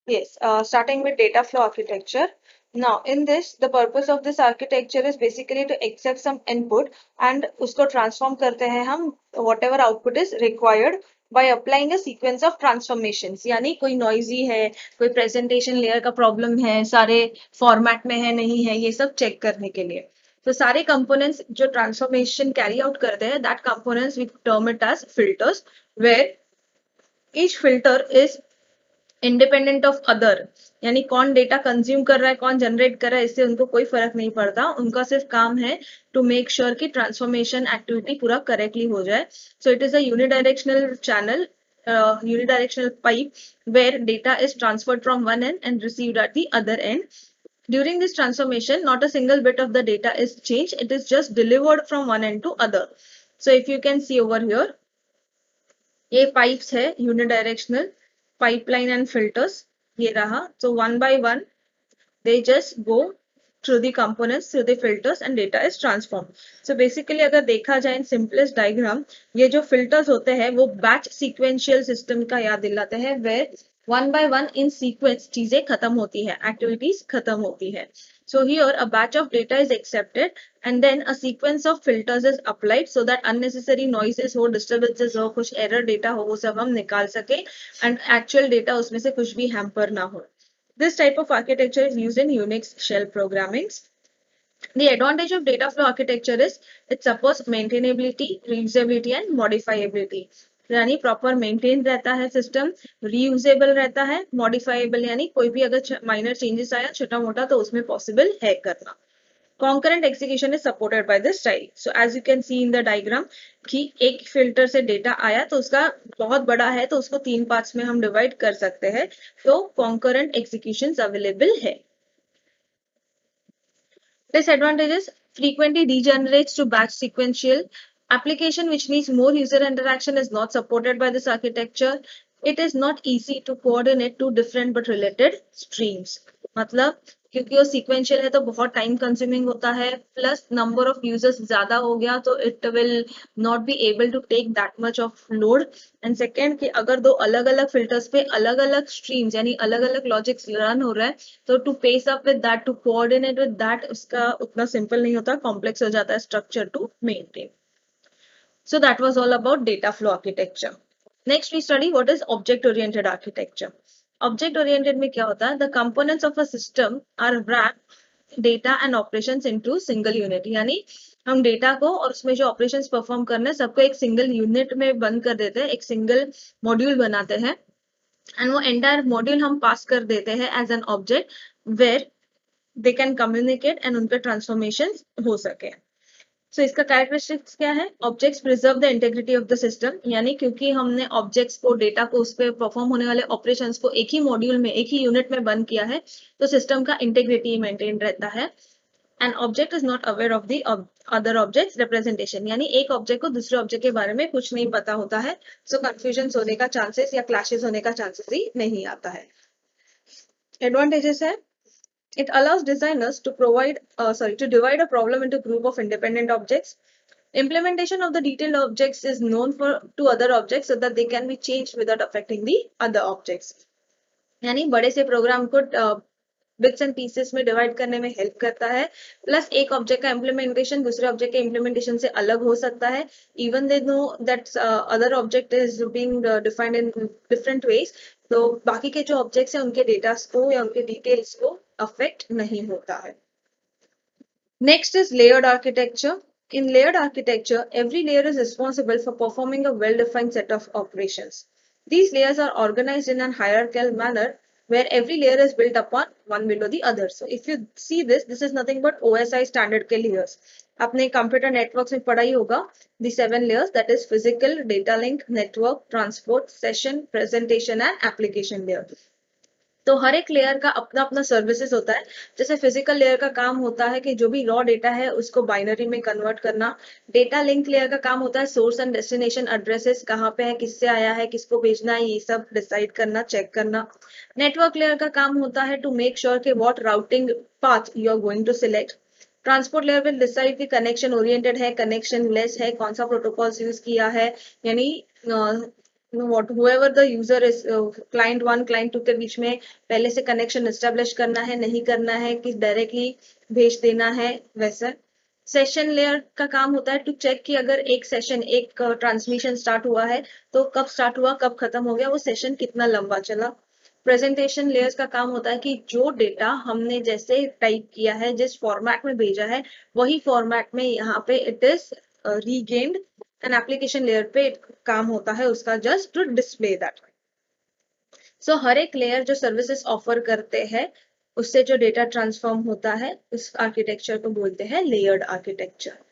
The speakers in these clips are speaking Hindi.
Yes, starting with data flow architecture. Now, in this, the purpose of this architecture is basically to accept some input and उसको transform करते हैं हम whatever output is required by applying a sequence of transformations. यानी कोई noisy है, कोई presentation layer का problem है, सारे format में है नहीं है, ये सब check करने के लिए. तो सारे components जो transformation carry out करते हैं, that components we term it as filters, where each filter is independent of other. यानी कौन डेटा कंज्यूम कर रहा है, कौन जनरेट कर रहा है, इससे उनको कोई फर्क नहीं पड़ता. उनका सिर्फ काम है टू मेक श्योर कि ट्रांसफॉर्मेशन एक्टिविटी पूरा करेक्टली हो जाए. So it is a unidirectional channel, unidirectional pipe where data is transferred from one end and received at the other end. During this transformation, not a single bit of the data is changed. It is just delivered from one end to other. So if you can see over here, ये pipes है unidirectional pipeline and filters. ये रहा. So one by one, they just go through the components, through the filters, and data is transformed. So basically अगर देखा जाए in simplest diagram, ये जो filters होते हैं वो batch sequential system का याद दिलाते हैं, where one by one in sequence चीजें खत्म होती है, activities खत्म होती है. So here a batch of data is accepted and then a sequence of filters is applied so that unnecessary noises हो, disturbances हो, कुछ error data हो, वो सब हम निकाल सके and actual data उसमें से कुछ भी hamper ना हो. This type of architecture is used in Unix shell programming. The advantage of data flow architecture is it supports maintainability, reusability and modifiability. यानी प्रॉपर मेंटेन रहता है सिस्टम, रीयूजेबल रहता है, मॉडिफाइबल यानी कोई भी अगर माइनर चेंजेस आया छोटा मोटा तो उसमें पॉसिबल है करना. Concurrent execution is supported by this style. So as you can see in the diagram कि एक फिल्टर से डेटा आया तो उसका बहुत बड़ा है तो उसको 3 पार्ट्स में हम डिवाइड कर सकते हैं. तो concurrent executions अवेलेबल है. Disadvantages: frequently degenerates to batch sequential. Application which needs more user interaction is not supported by this architecture. It is not easy to coordinate two different but related streams. मतलब क्योंकि वो sequential है तो बहुत time consuming होता है, plus number of users ज़्यादा हो गया तो it will not be able to take that much of load. And second कि अगर दो अलग अलग filters पे अलग अलग streams यानी अलग अलग logics run हो रहा है तो to pace up with that, to coordinate with that, उसका उतना simple नहीं होता, complex हो जाता है structure to maintain. So that was all about data flow architecture. Next we study what is object oriented architecture. Object oriented में क्या होता है? The components of a system are wrapped data and operations into single unit. यानी हम डेटा को और उसमें जो ऑपरेशंस परफॉर्म करने सबको एक सिंगल यूनिट में बंद कर देते हैं, एक सिंगल मॉड्यूल बनाते हैं एंड वो एंटायर मॉड्यूल हम पास कर देते हैं as an object where they can communicate and उनके ट्रांसफॉर्मेशन हो सके. सो इसका कैरेक्टरिस्टिक्स क्या है? Objects preserve the integrity of the system. यानी क्योंकि हमने ऑब्जेक्ट्स को, डेटा को, उस पर परफॉर्म होने वाले ऑपरेशंस को एक ही मॉड्यूल में, एक ही यूनिट में बंद किया है तो सिस्टम का इंटेग्रिटी मेंटेन रहता है. An object is not aware of the other objects representation. यानी एक ऑब्जेक्ट को दूसरे ऑब्जेक्ट के बारे में कुछ नहीं पता होता है. सो कंफ्यूजन होने का चांसेस या क्लैशेस होने का चांसेस ही नहीं आता है. एडवांटेजेस है, it allows designers to divide a problem into group of independent objects. Implementation of the detailed objects is known to other objects so that they can be changed without affecting the other objects. यानी बड़े से प्रोग्राम को बिट्स एंड पीसेस में डिवाइड करने में हेल्प करता है. प्लस एक ऑब्जेक्ट का इम्प्लीमेंटेशन दूसरे ऑब्जेक्ट के इम्प्लीमेंटेशन से अलग हो सकता है, even they know that other object is being defined in different ways. तो बाकी के जो ऑब्जेक्ट्स हैं उनके डेटा को या उनके डिटेल्स को अफेक्ट नहीं होता है. Next is layered architecture. In layered architecture, every layer is responsible for performing a well-defined set of operations. These layers are organized in a hierarchical manner where every layer is built upon one below the other. So if you see this is nothing but OSI standard के layers. आपने कंप्यूटर नेटवर्क्स में पढ़ा ही होगा the 7 layers, that is physical, data link, network, transport, session, presentation and application layer. तो हर एक लेयर का अपना अपना सर्विसेज होता है. जैसे फिजिकल लेयर का काम होता है कि जो भी रॉ डेटा है उसको बाइनरी में कन्वर्ट करना. डेटा लिंक लेयर का काम होता है सोर्स एंड डेस्टिनेशन एड्रेसेस कहाँ पे है, किससे आया है, किसको भेजना है, ये सब डिसाइड करना, चेक करना. नेटवर्क लेयर का काम होता है टू मेक श्योर कि what routing path you are going to select. Transport layer will decide कि कनेक्शन ओरिएंटेड है, कनेक्शन लेस है, कौन सा प्रोटोकॉल्स यूज किया है. यानी what whoever the user is, client 1 client 2 के बीच में पहले से कनेक्शन एस्टेब्लिश करना है नहीं करना है कि डायरेक्टली भेज देना है वैसा। सेशन लेयर का काम होता है टू चेक कि अगर एक सेशन एक ट्रांसमिशन स्टार्ट हुआ है तो कब स्टार्ट हुआ कब खत्म हो गया, वो सेशन कितना लंबा चला। प्रेजेंटेशन लेयर्स का काम होता है कि जो डेटा हमने जैसे टाइप किया है जिस फॉर्मेट में भेजा है वही फॉर्मेट में यहाँ पे it is regained. And application layer पे काम होता है उसका जस्ट टू डिस्प्ले दैट। सो हर एक लेयर जो सर्विसेज ऑफर करते हैं उससे जो डेटा ट्रांसफॉर्म होता है उस आर्किटेक्चर को बोलते हैं layered architecture.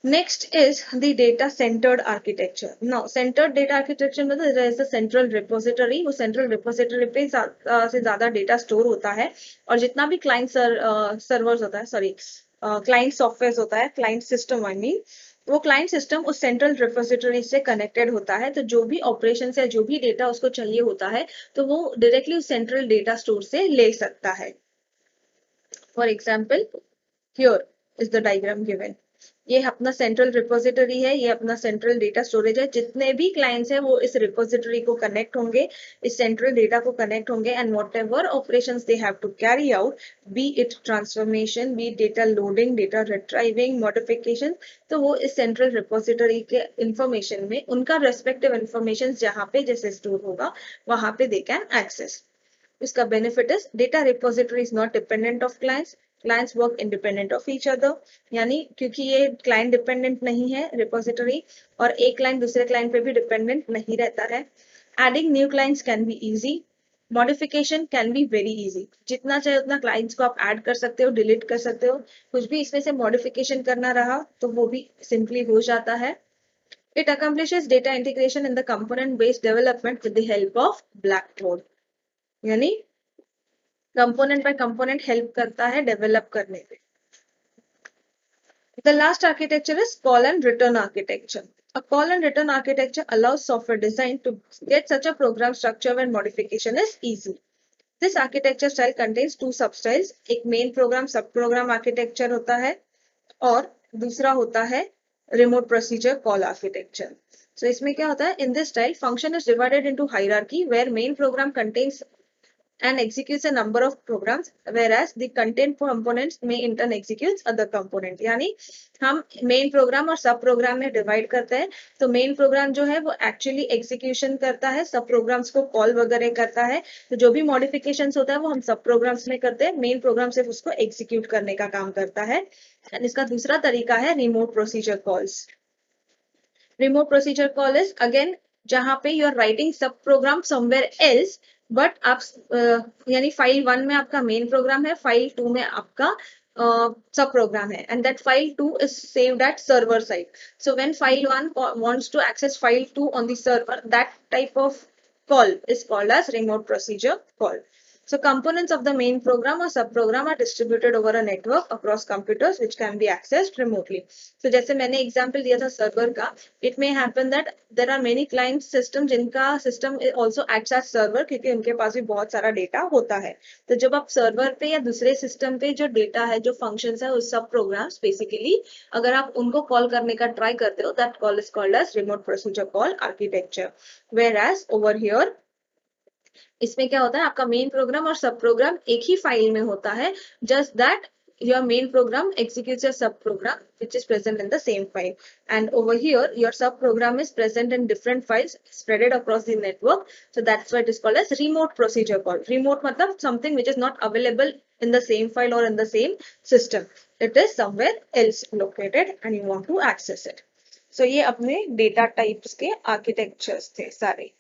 Next is the data centered architecture. Now, centered data architecture मतलब there is a central repository, वो central repository पे से ज़्यादा data store होता है और जितना भी client servers होता है, sorry, client software होता है, client system I mean, वो client system उस central repository से connected होता है, तो जो भी operations या जो भी data उसको चाहिए होता है तो वो directly उस central data store से ले सकता है। For example, here is the diagram given. ये अपना सेंट्रल रिपोजिटरी है, ये अपना सेंट्रल डेटा स्टोरेज है। जितने भी क्लाइंट्स हैं वो इस रिपोजिटरी को कनेक्ट होंगे, इस सेंट्रल डेटा को कनेक्ट होंगे and whatever operations they have to carry out, be it transformation, be data loading, data retrieving, modification, तो वो इस सेंट्रल रिपोजिटरी के इंफॉर्मेशन में उनका रेस्पेक्टिव इंफॉर्मेशन जहाँ पे जैसे स्टोर होगा वहां पे दे कैन एक्सेस। इसका benefit is data repository is not dependent of clients, clients work independent of each other, यानी क्योंकि ये क्लाइंट डिपेंडेंट नहीं है रिपोजिटरी और एक क्लाइंट दूसरे क्लाइंट पे भी डिपेंडेंट नहीं रहता है। Adding new clients can be easy, modification can be very easy, जितना चाहे उतना क्लाइंट्स को आप ऐड कर सकते हो, डिलीट कर सकते हो, कुछ भी इसमें से मॉडिफिकेशन करना रहा तो वो भी सिंपली हो जाता है। It accomplishes data integration in the component based development with the help of Blackboard, यानी कंपोनेंट बाय कंपोनेंट हेल्प करता है डेवलप करने पे। The last architecture is call and return architecture. A call and return architecture allows software design to get such a program structure where modification is easy. This architecture style contains two substyles, एक main program सब program architecture होता है और दूसरा होता है remote procedure call architecture. So इसमें क्या होता है, in this style function is divided into hierarchy where main program contains and executes a number of programs, whereas the content components may in turn executes other component. यानी हम मेन प्रोग्राम और सब प्रोग्राम में डिवाइड करते हैं, तो मेन प्रोग्राम जो है वो एक्चुअली एग्जीक्यूशन करता है, सब प्रोग्राम्स को कॉल वगैरह करता है, तो जो भी मॉडिफिकेशंस होता है वो हम सब प्रोग्राम्स में करते हैं, मेन प्रोग्राम सिर्फ उसको एग्जीक्यूट करने का काम करता है। एंड इसका दूसरा तरीका है remote procedure calls. Remote procedure call is again जहां पे यू आर राइटिंग सब प्रोग्राम समवेयर एल्स, बट आप यानी फाइल 1 में आपका मेन प्रोग्राम है, फाइल 2 में आपका सब प्रोग्राम है, and that file 2 is saved at server side. So when file 1 wants to access file 2 on the server, that type of call is called as remote procedure call. So components of the main program or subprogram are distributed over a network across computers which can be accessed remotely. So जैसे मैंने example दिया था server का, it may happen that there are many client system जिनका system also acts as server क्योंकि उनके पास भी बहुत सारा data होता है। तो जब आप server पे या दूसरे system पे जो data है, जो functions है, उस सब programs basically अगर आप उनको call करने का try करते हो, that call is called as remote procedure call architecture. Whereas over here इसमें क्या होता है, आपका मेन प्रोग्राम और सब प्रोग्राम एक ही फाइल में होता है, just that your main program executes your sub program which is present in the same file, and over here your sub program is present in different files spread across the network, so that's why it is called as remote procedure call. Remote matlab something which is not available in the same file or in the same system, it is somewhere else located and you want to access it. So ये अपने data types के architectures थे सारे।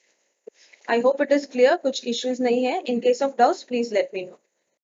I hope it is clear, कुछ issues नहीं है, in case of doubts please let me know.